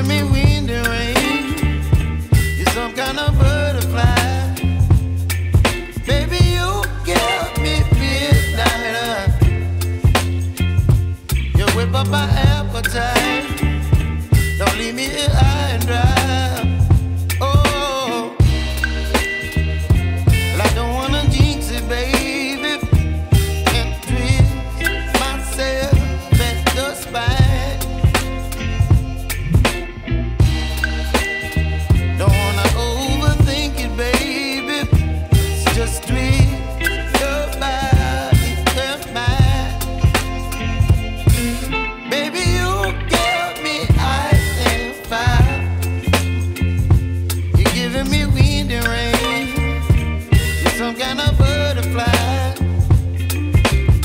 giving me wind and rain. You're some kind of butterfly. Baby, you give me midnight. You whip up my appetite. Don't leave me here high and dry. Oh, well, I don't wanna jinx it, baby, and twist myself at the spine. Don't wanna overthink it, baby. It's just twist your body and mine. Baby, you give me ice and fire. You're giving me wind and rain. You're some kind of butterfly.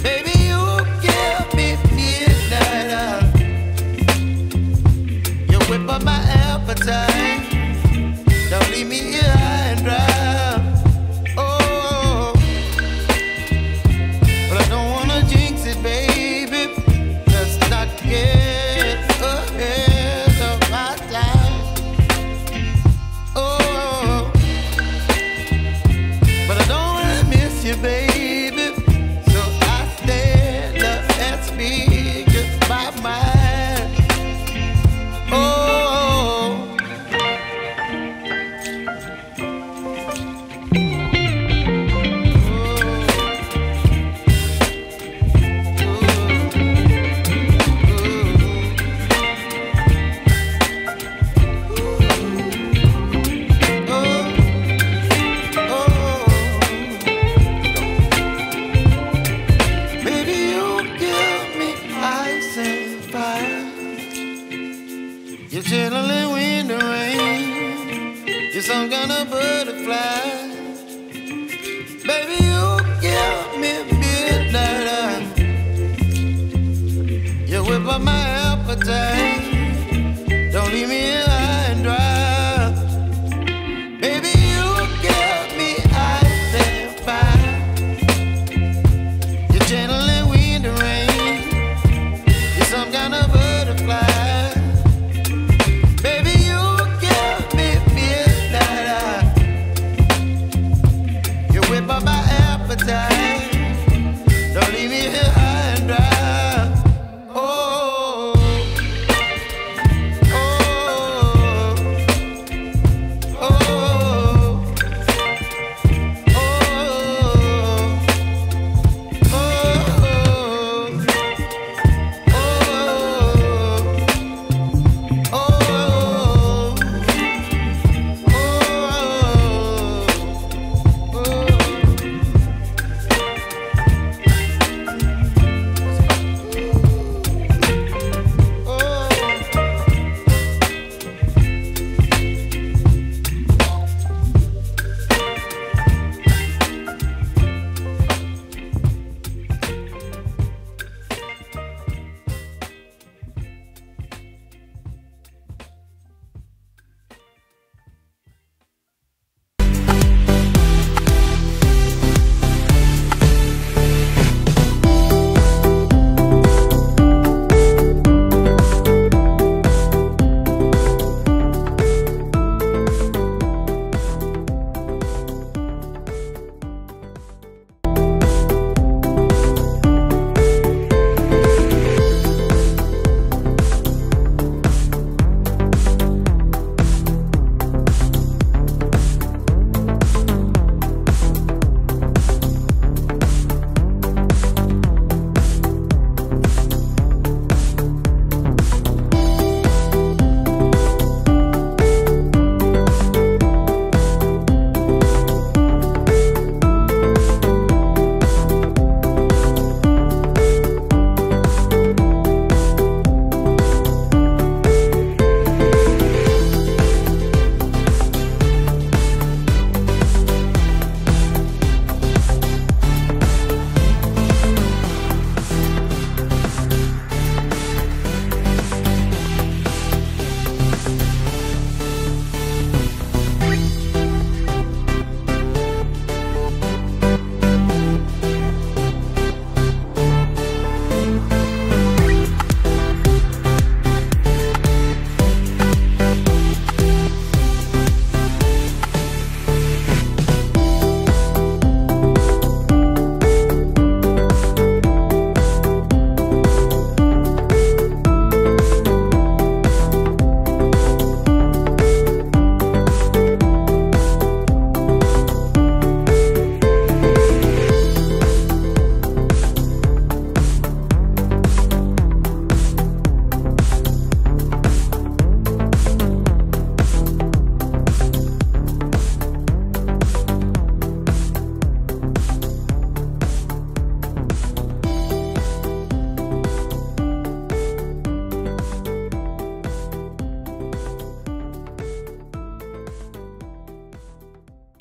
Baby, you give me midnight. You whip up my appetite. Don't leave me here high and dry. Oh, but I don't wanna jinx it, baby. Let's not get ahead of my time. Oh, but I don't wanna miss you, baby. So I stand up and speak just my mind. Oh. Baby, you give me ice and fire. You're chilling wind and rain. You're some kind of butterfly. Baby, you give me midnight. You whip up my appetite. Don't leave me here high and dry. Baby, you give me ice and fire. You're channeling wind and rain. You're some kind of butterfly. Baby, you give me midnight. You whip up my appetite. Don't leave me here high and dry. Oh, oh,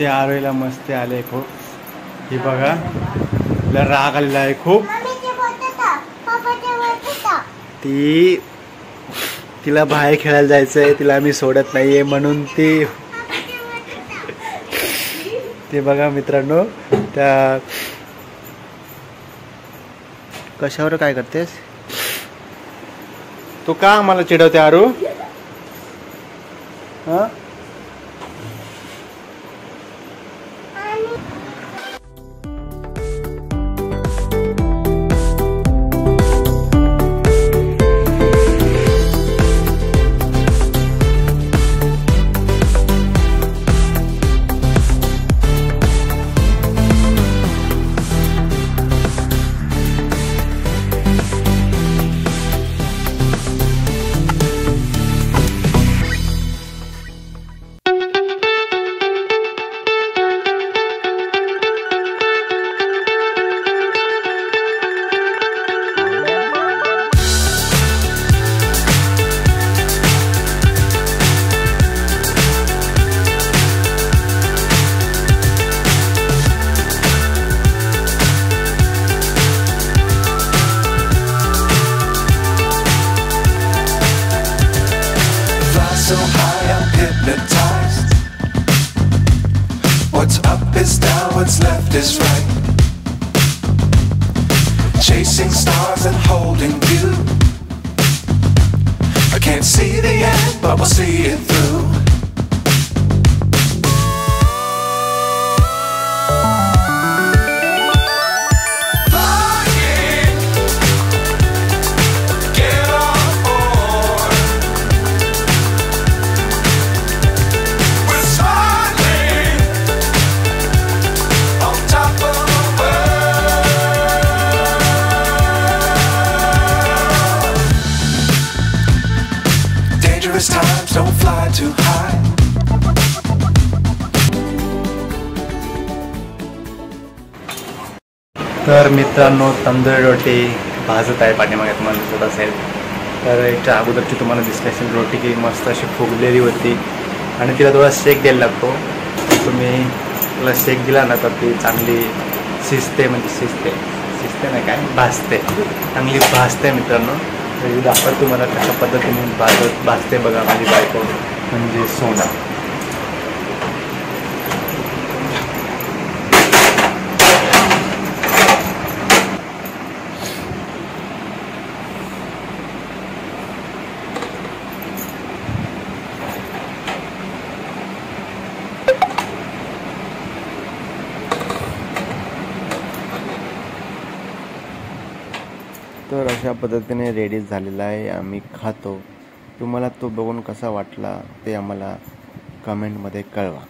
ते आरोईला मस्ती आले खूप. ही बघा तिला राग आलेला आहे खूप. तिला बाहेर खेळायला जायचंय, तिला मी सोडत नाहीये म्हणून ते बघा मित्रांनो त्या कशावर काय करतेस तू? का आम्हाला चिडवते आरू? हा so high I'm hypnotized. What's up is down, what's left is right. Chasing stars and holding you. I can't see the end, but we'll see it through. Times don't fly too high. तर मित्रांनो तंदूरी रोटी भाजत आहे पाठीमागे तुम्हाला दिसत असेल. तर याच्या अगोदरची तुम्हाला दिसली असेल रोटी की मस्त अशी फुगलेली होती आणि तिला थोडा शेक द्यायला लागतो. तुम्ही तिला शेक दिला ना तर ती चांगली शिजते, म्हणजे शिजते नाही काय भाजते, चांगली भाजते मित्रांनो. तर दाखवतो तुम्हाला कशा पद्धतीने भाजते बघा माझी बायको म्हणजे सोना. तर अशा पद्धतीने रेडी झालेला आहे, आम्ही खातो. तुम्हाला तो बघून कसा वाटला ते आम्हाला कमेंटमध्ये कळवा.